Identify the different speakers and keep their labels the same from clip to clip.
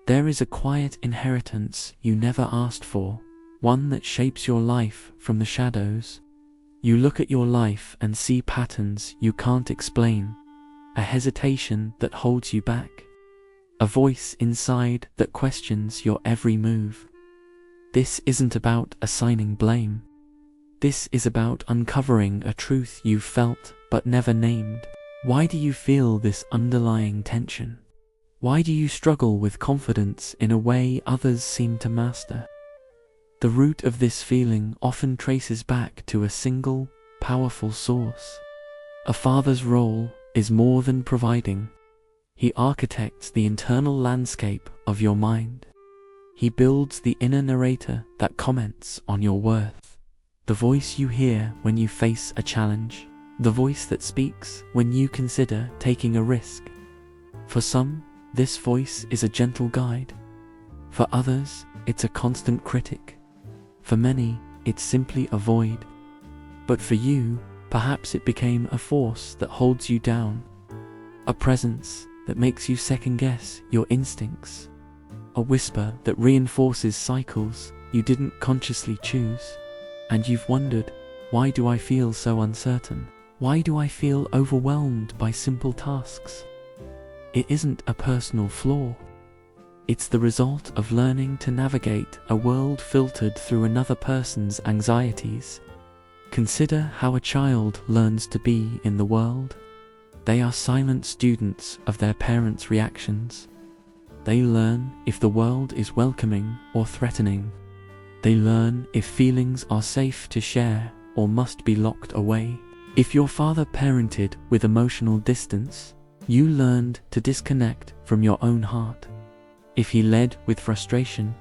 Speaker 1: There is a quiet inheritance you never asked for, one that shapes your life from the shadows. You look at your life and see patterns you can't explain, a hesitation that holds you back, a voice inside that questions your every move. This isn't about assigning blame. This is about uncovering a truth you've felt but never named. Why do you feel this underlying tension? Why do you struggle with confidence in a way others seem to master? The root of this feeling often traces back to a single, powerful source. A father's role is more than providing. He architects the internal landscape of your mind. He builds the inner narrator that comments on your worth. The voice you hear when you face a challenge. The voice that speaks when you consider taking a risk. For some, this voice is a gentle guide. For others, it's a constant critic. For many, it's simply a void. But for you, perhaps it became a force that holds you down. A presence that makes you second-guess your instincts. A whisper that reinforces cycles you didn't consciously choose. And you've wondered, why do I feel so uncertain? Why do I feel overwhelmed by simple tasks? It isn't a personal flaw. It's the result of learning to navigate a world filtered through another person's anxieties. Consider how a child learns to be in the world. They are silent students of their parents' reactions. They learn if the world is welcoming or threatening. They learn if feelings are safe to share or must be locked away. If your father parented with emotional distance, you learned to disconnect from your own heart. If he led with frustration,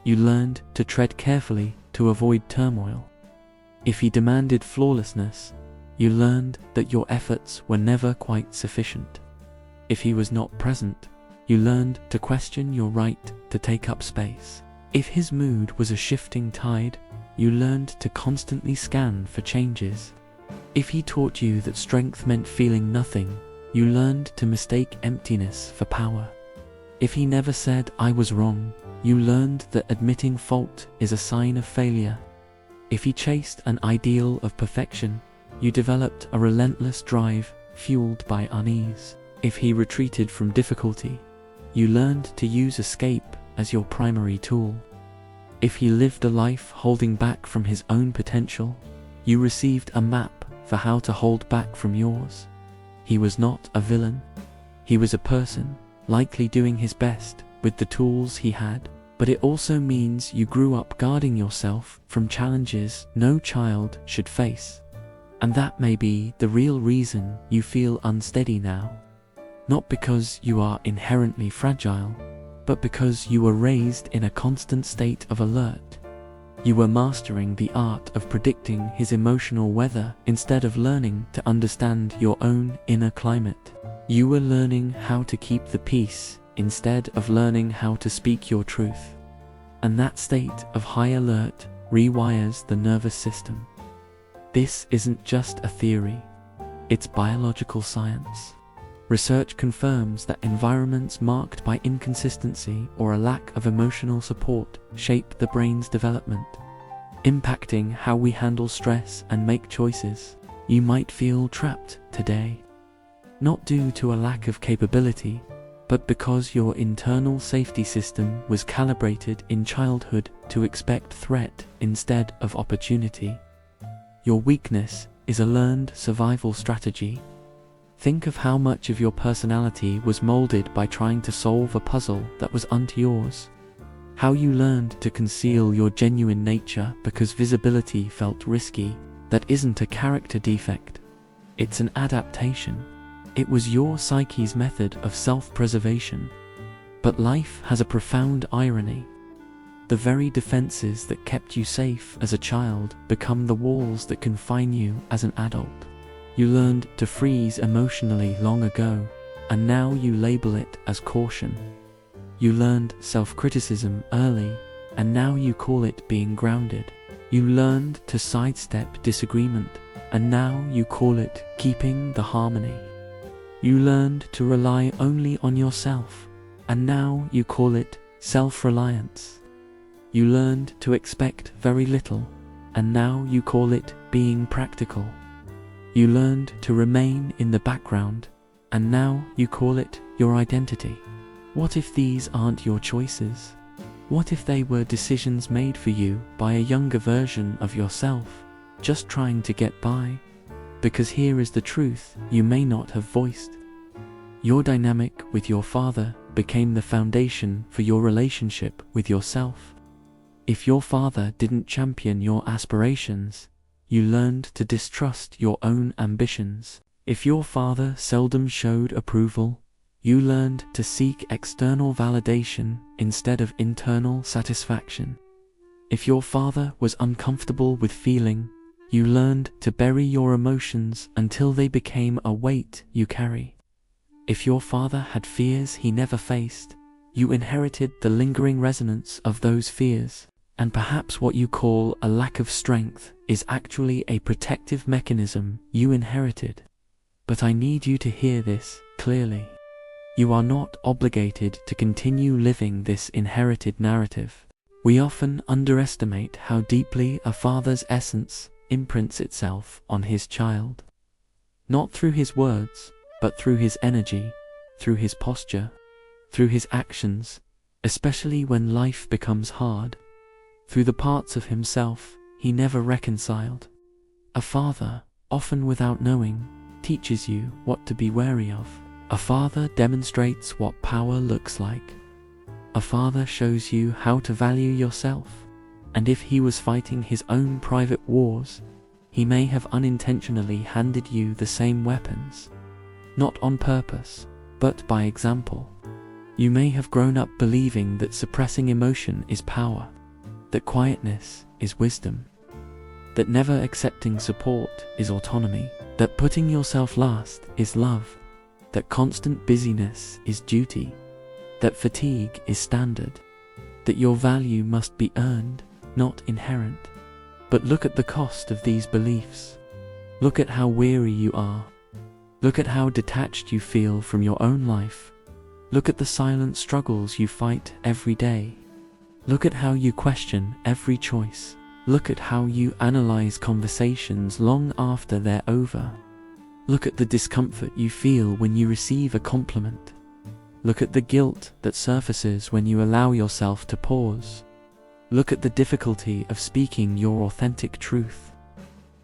Speaker 1: you learned to tread carefully to avoid turmoil. If he demanded flawlessness, you learned that your efforts were never quite sufficient. If he was not present, you learned to question your right to take up space. If his mood was a shifting tide, you learned to constantly scan for changes. If he taught you that strength meant feeling nothing, you learned to mistake emptiness for power. If he never said, "I was wrong," you learned that admitting fault is a sign of failure. If he chased an ideal of perfection, you developed a relentless drive fueled by unease. If he retreated from difficulty, you learned to use escape as your primary tool. If he lived a life holding back from his own potential, you received a map for how to hold back from yours. He was not a villain. He was a person, likely doing his best with the tools he had. But it also means you grew up guarding yourself from challenges no child should face. And that may be the real reason you feel unsteady now. Not because you are inherently fragile, but because you were raised in a constant state of alert. You were mastering the art of predicting his emotional weather instead of learning to understand your own inner climate. You were learning how to keep the peace instead of learning how to speak your truth. And that state of high alert rewires the nervous system. This isn't just a theory, it's biological science. Research confirms that environments marked by inconsistency or a lack of emotional support shape the brain's development, impacting how we handle stress and make choices. You might feel trapped today, not due to a lack of capability, but because your internal safety system was calibrated in childhood to expect threat instead of opportunity. Your weakness is a learned survival strategy. Think of how much of your personality was molded by trying to solve a puzzle that was unto yours. How you learned to conceal your genuine nature because visibility felt risky. That isn't a character defect. It's an adaptation. It was your psyche's method of self-preservation. But life has a profound irony. The very defenses that kept you safe as a child become the walls that confine you as an adult. You learned to freeze emotionally long ago, and now you label it as caution. You learned self-criticism early, and now you call it being grounded. You learned to sidestep disagreement, and now you call it keeping the harmony. You learned to rely only on yourself, and now you call it self-reliance. You learned to expect very little, and now you call it being practical. You learned to remain in the background, and now you call it your identity. What if these aren't your choices? What if they were decisions made for you by a younger version of yourself, just trying to get by? Because here is the truth you may not have voiced. Your dynamic with your father became the foundation for your relationship with yourself. If your father didn't champion your aspirations, you learned to distrust your own ambitions. If your father seldom showed approval, you learned to seek external validation instead of internal satisfaction. If your father was uncomfortable with feeling, you learned to bury your emotions until they became a weight you carry. If your father had fears he never faced, you inherited the lingering resonance of those fears. And perhaps what you call a lack of strength is actually a protective mechanism you inherited. But I need you to hear this clearly. You are not obligated to continue living this inherited narrative. We often underestimate how deeply a father's essence imprints itself on his child. Not through his words, but through his energy, through his posture, through his actions, especially when life becomes hard, through the parts of himself he never reconciled. A father, often without knowing, teaches you what to be wary of. A father demonstrates what power looks like. A father shows you how to value yourself. And if he was fighting his own private wars, he may have unintentionally handed you the same weapons. Not on purpose, but by example. You may have grown up believing that suppressing emotion is power, that quietness is wisdom, that never accepting support is autonomy, that putting yourself last is love, that constant busyness is duty, that fatigue is standard, that your value must be earned, not inherent. But look at the cost of these beliefs. Look at how weary you are. Look at how detached you feel from your own life. Look at the silent struggles you fight every day. Look at how you question every choice. Look at how you analyze conversations long after they're over. Look at the discomfort you feel when you receive a compliment. Look at the guilt that surfaces when you allow yourself to pause. Look at the difficulty of speaking your authentic truth.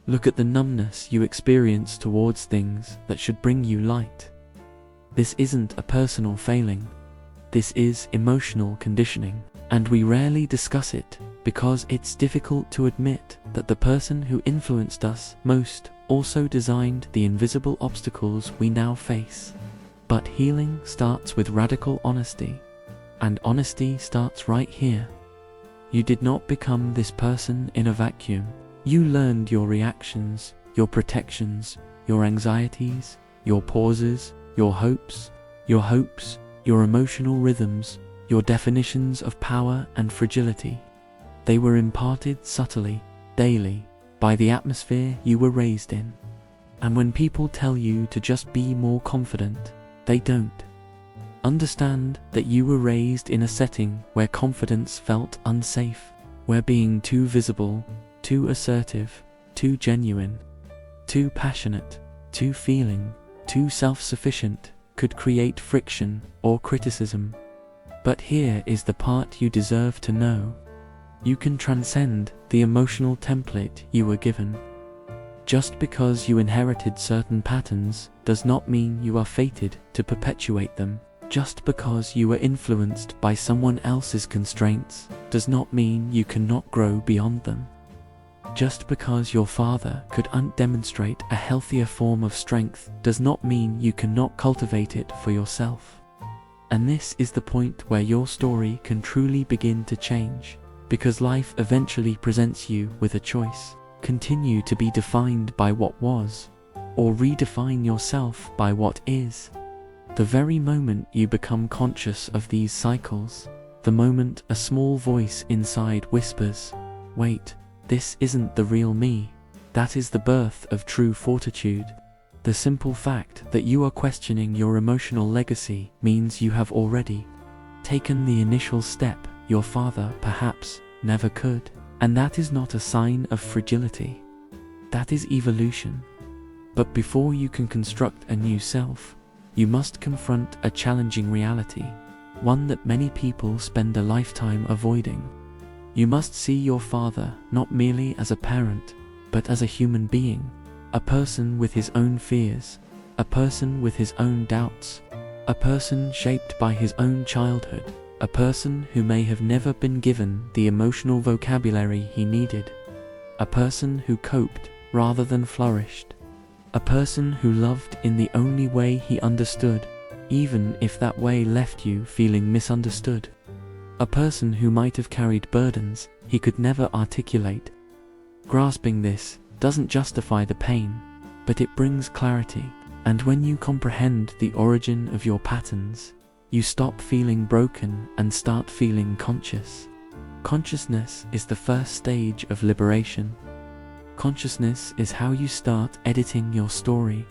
Speaker 1: Look at the numbness you experience towards things that should bring you light. This isn't a personal failing. This is emotional conditioning. And we rarely discuss it because it's difficult to admit that the person who influenced us most also designed the invisible obstacles we now face. But healing starts with radical honesty, and honesty starts right here. You did not become this person in a vacuum. You learned your reactions, your protections, your anxieties, your pauses, your hopes, your emotional rhythms, your definitions of power and fragility. They were imparted subtly, daily, by the atmosphere you were raised in. And when people tell you to just be more confident, they don't. Understand that you were raised in a setting where confidence felt unsafe, where being too visible, too assertive, too genuine, too passionate, too feeling, too self-sufficient could create friction or criticism. But here is the part you deserve to know. You can transcend the emotional template you were given. Just because you inherited certain patterns does not mean you are fated to perpetuate them. Just because you were influenced by someone else's constraints does not mean you cannot grow beyond them. Just because your father could demonstrate a healthier form of strength does not mean you cannot cultivate it for yourself. And this is the point where your story can truly begin to change, because life eventually presents you with a choice. Continue to be defined by what was, or redefine yourself by what is. The very moment you become conscious of these cycles, the moment a small voice inside whispers, "Wait, this isn't the real me," that is the birth of true fortitude. The simple fact that you are questioning your emotional legacy means you have already taken the initial step your father perhaps never could. And that is not a sign of fragility. That is evolution. But before you can construct a new self, you must confront a challenging reality, one that many people spend a lifetime avoiding. You must see your father not merely as a parent, but as a human being, a person with his own fears, a person with his own doubts, a person shaped by his own childhood, a person who may have never been given the emotional vocabulary he needed, a person who coped rather than flourished, a person who loved in the only way he understood, even if that way left you feeling misunderstood, a person who might have carried burdens he could never articulate. Grasping this doesn't justify the pain, but it brings clarity. And when you comprehend the origin of your patterns, you stop feeling broken and start feeling conscious. Consciousness is the first stage of liberation. Consciousness is how you start editing your story.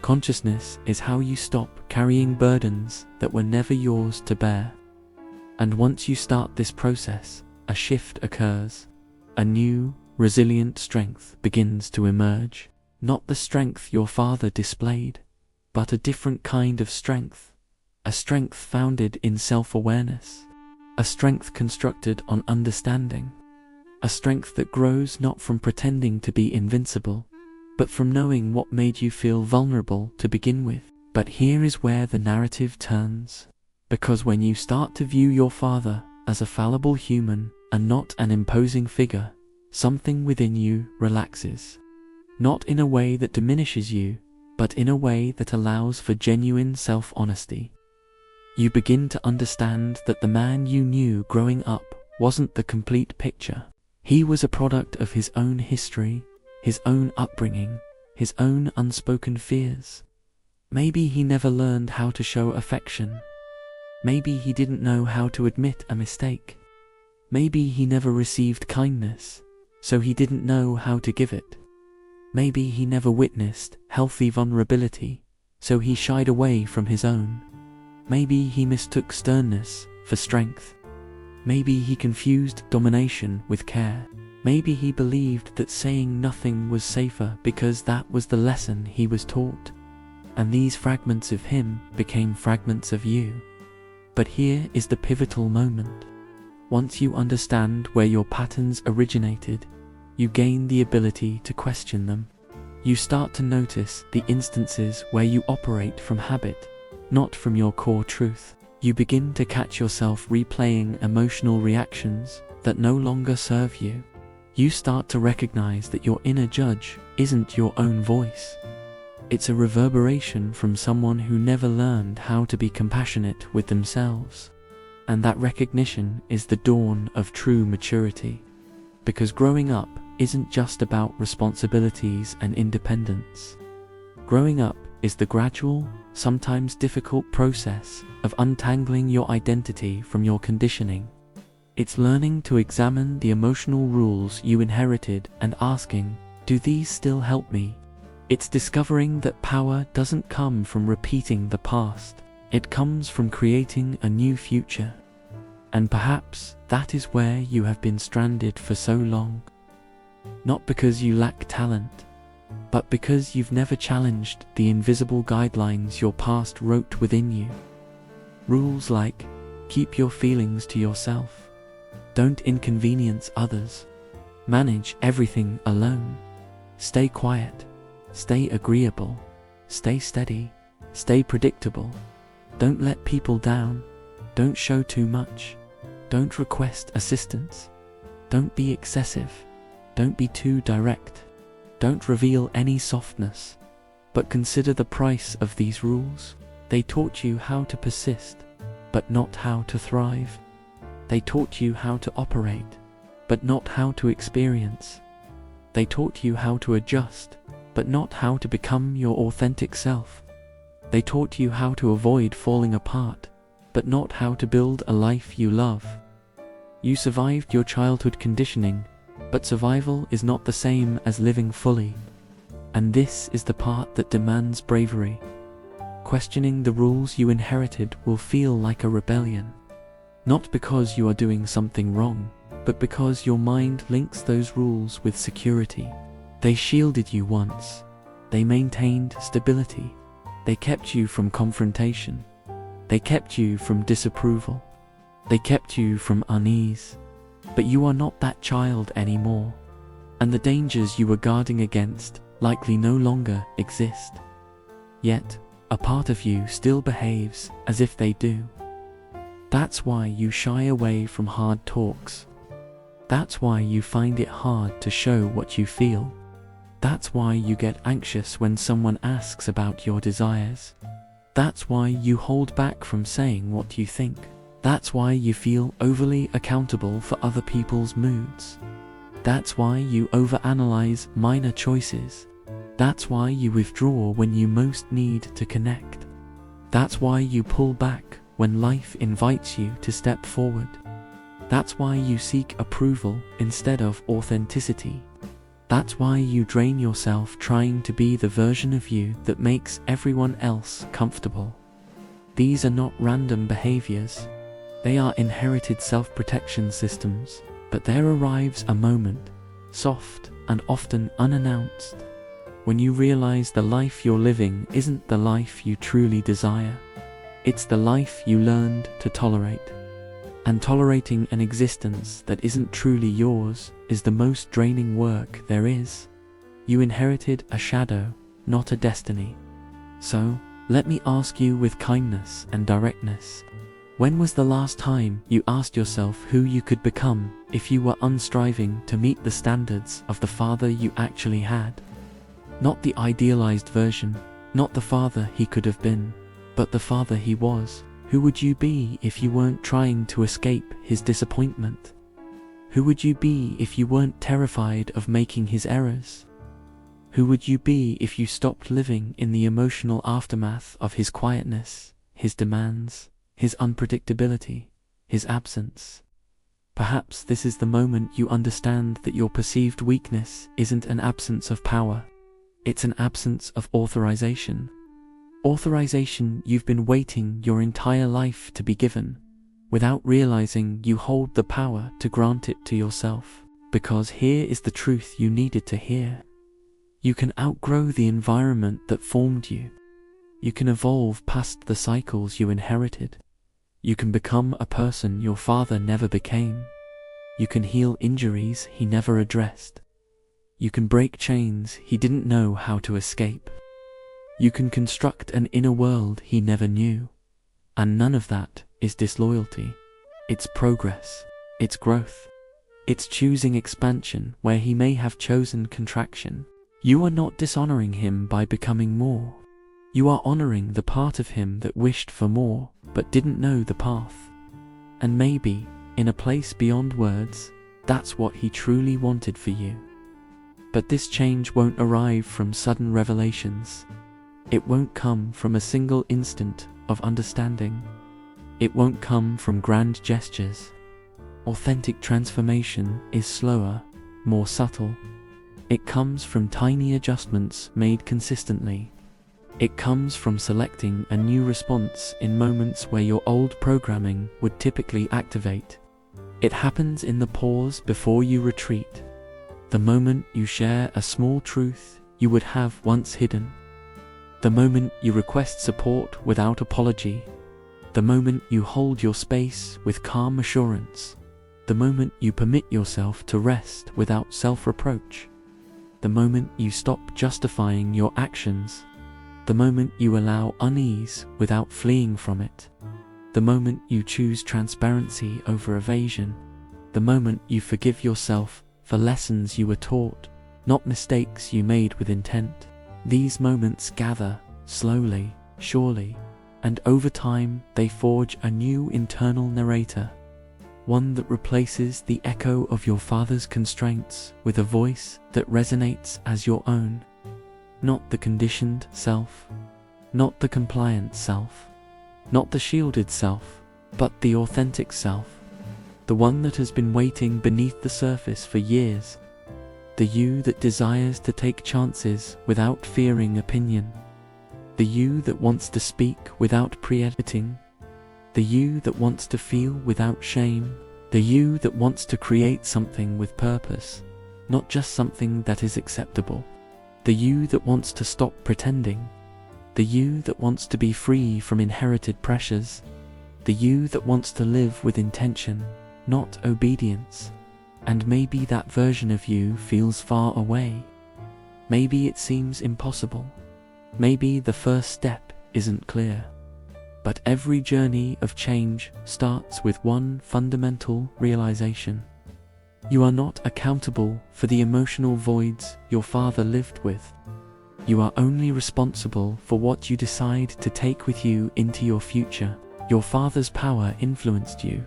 Speaker 1: Consciousness is how you stop carrying burdens that were never yours to bear. And once you start this process, a shift occurs. A new, resilient strength begins to emerge. Not the strength your father displayed, but a different kind of strength. A strength founded in self-awareness. A strength constructed on understanding. A strength that grows not from pretending to be invincible, but from knowing what made you feel vulnerable to begin with. But here is where the narrative turns. Because when you start to view your father as a fallible human and not an imposing figure, something within you relaxes. Not in a way that diminishes you, but in a way that allows for genuine self-honesty. You begin to understand that the man you knew growing up wasn't the complete picture. He was a product of his own history, his own upbringing, his own unspoken fears. Maybe he never learned how to show affection. Maybe he didn't know how to admit a mistake. Maybe he never received kindness, so he didn't know how to give it. Maybe he never witnessed healthy vulnerability, so he shied away from his own. Maybe he mistook sternness for strength. Maybe he confused domination with care. Maybe he believed that saying nothing was safer because that was the lesson he was taught. And these fragments of him became fragments of you. But here is the pivotal moment. Once you understand where your patterns originated, you gain the ability to question them. You start to notice the instances where you operate from habit, not from your core truth. You begin to catch yourself replaying emotional reactions that no longer serve you. You start to recognize that your inner judge isn't your own voice. It's a reverberation from someone who never learned how to be compassionate with themselves. And that recognition is the dawn of true maturity. Because growing up isn't just about responsibilities and independence. Growing up is the gradual, sometimes difficult process of untangling your identity from your conditioning. It's learning to examine the emotional rules you inherited and asking, do these still help me? It's discovering that power doesn't come from repeating the past. It comes from creating a new future. And perhaps that is where you have been stranded for so long. Not because you lack talent, but because you've never challenged the invisible guidelines your past wrote within you. Rules like, keep your feelings to yourself, don't inconvenience others, manage everything alone, stay quiet, stay agreeable, stay steady, stay predictable, don't let people down, don't show too much, don't request assistance, don't be excessive, don't be too direct, don't reveal any softness. But consider the price of these rules. They taught you how to persist, but not how to thrive. They taught you how to operate, but not how to experience. They taught you how to adjust, but not how to become your authentic self. They taught you how to avoid falling apart, but not how to build a life you love. You survived your childhood conditioning, but survival is not the same as living fully. And this is the part that demands bravery. Questioning the rules you inherited will feel like a rebellion, Not because you are doing something wrong, but because your mind links those rules with security. They shielded you once. They maintained stability. They kept you from confrontation. They kept you from disapproval. They kept you from unease. But you are not that child anymore, and the dangers you were guarding against likely no longer exist. Yet, a part of you still behaves as if they do. That's why you shy away from hard talks. That's why you find it hard to show what you feel. That's why you get anxious when someone asks about your desires. That's why you hold back from saying what you think. That's why you feel overly accountable for other people's moods. That's why you overanalyze minor choices. That's why you withdraw when you most need to connect. That's why you pull back when life invites you to step forward. That's why you seek approval instead of authenticity. That's why you drain yourself trying to be the version of you that makes everyone else comfortable. These are not random behaviors. They are inherited self-protection systems, but there arrives a moment, soft and often unannounced, when you realize the life you're living isn't the life you truly desire. It's the life you learned to tolerate. And tolerating an existence that isn't truly yours is the most draining work there is. You inherited a shadow, not a destiny. So, let me ask you with kindness and directness. When was the last time you asked yourself who you could become if you were unstriving to meet the standards of the father you actually had? Not the idealized version, not the father he could have been, but the father he was. Who would you be if you weren't trying to escape his disappointment? Who would you be if you weren't terrified of making his errors? Who would you be if you stopped living in the emotional aftermath of his quietness, his demands, his unpredictability, his absence? Perhaps this is the moment you understand that your perceived weakness isn't an absence of power. It's an absence of authorization. Authorization you've been waiting your entire life to be given, without realizing you hold the power to grant it to yourself. Because here is the truth you needed to hear. You can outgrow the environment that formed you. You can evolve past the cycles you inherited. You can become a person your father never became. You can heal injuries he never addressed. You can break chains he didn't know how to escape. You can construct an inner world he never knew. And none of that is disloyalty. It's progress. It's growth. It's choosing expansion where he may have chosen contraction. You are not dishonoring him by becoming more. You are honoring the part of him that wished for more, but didn't know the path. And maybe, in a place beyond words, that's what he truly wanted for you. But this change won't arrive from sudden revelations. It won't come from a single instant of understanding. It won't come from grand gestures. Authentic transformation is slower, more subtle. It comes from tiny adjustments made consistently. It comes from selecting a new response in moments where your old programming would typically activate. It happens in the pause before you retreat. The moment you share a small truth you would have once hidden. The moment you request support without apology. The moment you hold your space with calm assurance. The moment you permit yourself to rest without self-reproach. The moment you stop justifying your actions. The moment you allow unease without fleeing from it. The moment you choose transparency over evasion. The moment you forgive yourself for lessons you were taught, not mistakes you made with intent. These moments gather, slowly, surely, and over time they forge a new internal narrator. One that replaces the echo of your father's constraints with a voice that resonates as your own. Not the conditioned self, not the compliant self, not the shielded self, but the authentic self. The one that has been waiting beneath the surface for years. The you that desires to take chances without fearing opinion. The you that wants to speak without pre-editing. the you that wants to feel without shame, the you that wants to create something with purpose, not just something that is acceptable, the you that wants to stop pretending, the you that wants to be free from inherited pressures, the you that wants to live with intention, not obedience. And maybe that version of you feels far away. Maybe it seems impossible. Maybe the first step isn't clear. But every journey of change starts with one fundamental realization. You are not accountable for the emotional voids your father lived with. You are only responsible for what you decide to take with you into your future. Your father's power influenced you,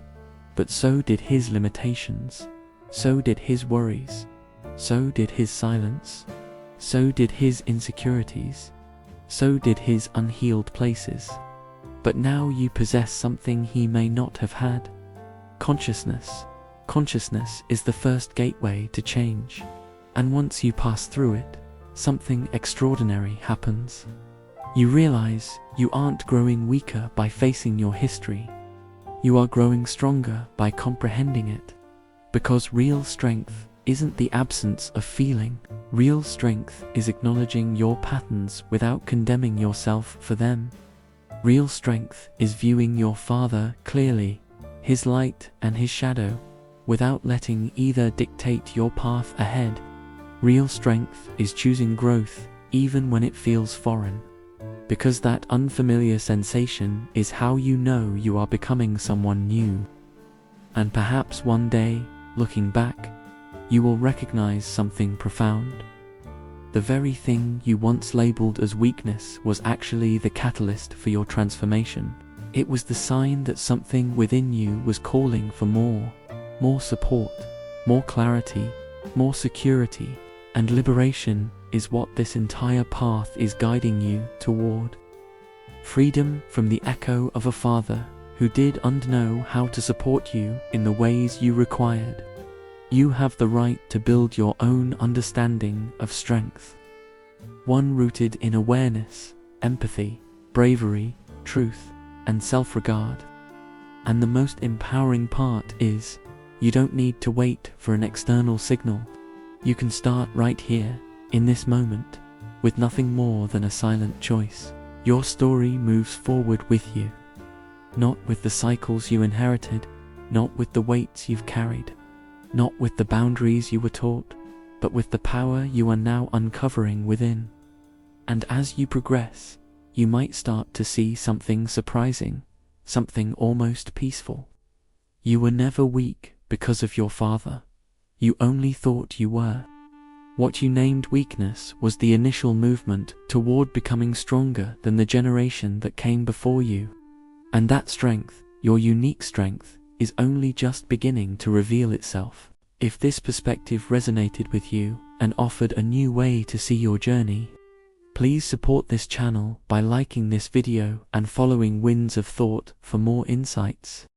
Speaker 1: but so did his limitations. So did his worries. So did his silence. So did his insecurities. So did his unhealed places. But now you possess something he may not have had. Consciousness. Consciousness is the first gateway to change. And once you pass through it, something extraordinary happens. You realize you aren't growing weaker by facing your history. You are growing stronger by comprehending it. Because real strength isn't the absence of feeling. Real strength is acknowledging your patterns without condemning yourself for them. Real strength is viewing your father clearly, his light and his shadow, without letting either dictate your path ahead. Real strength is choosing growth even when it feels foreign. Because that unfamiliar sensation is how you know you are becoming someone new. And perhaps one day, looking back, you will recognize something profound. The very thing you once labeled as weakness was actually the catalyst for your transformation. It was the sign that something within you was calling for more support, more clarity, more security, and liberation is what this entire path is guiding you toward. Freedom from the echo of a father who didn't know how to support you in the ways you required. You have the right to build your own understanding of strength. One rooted in awareness, empathy, bravery, truth, and self-regard. And the most empowering part is, you don't need to wait for an external signal. You can start right here, in this moment, with nothing more than a silent choice. Your story moves forward with you. Not with the cycles you inherited, not with the weights you've carried, not with the boundaries you were taught, but with the power you are now uncovering within. And as you progress, you might start to see something surprising, something almost peaceful. You were never weak because of your father. You only thought you were. What you named weakness was the initial movement toward becoming stronger than the generation that came before you. And that strength, your unique strength, is only just beginning to reveal itself. If this perspective resonated with you and offered a new way to see your journey, please support this channel by liking this video and following Winds of Thought for more insights.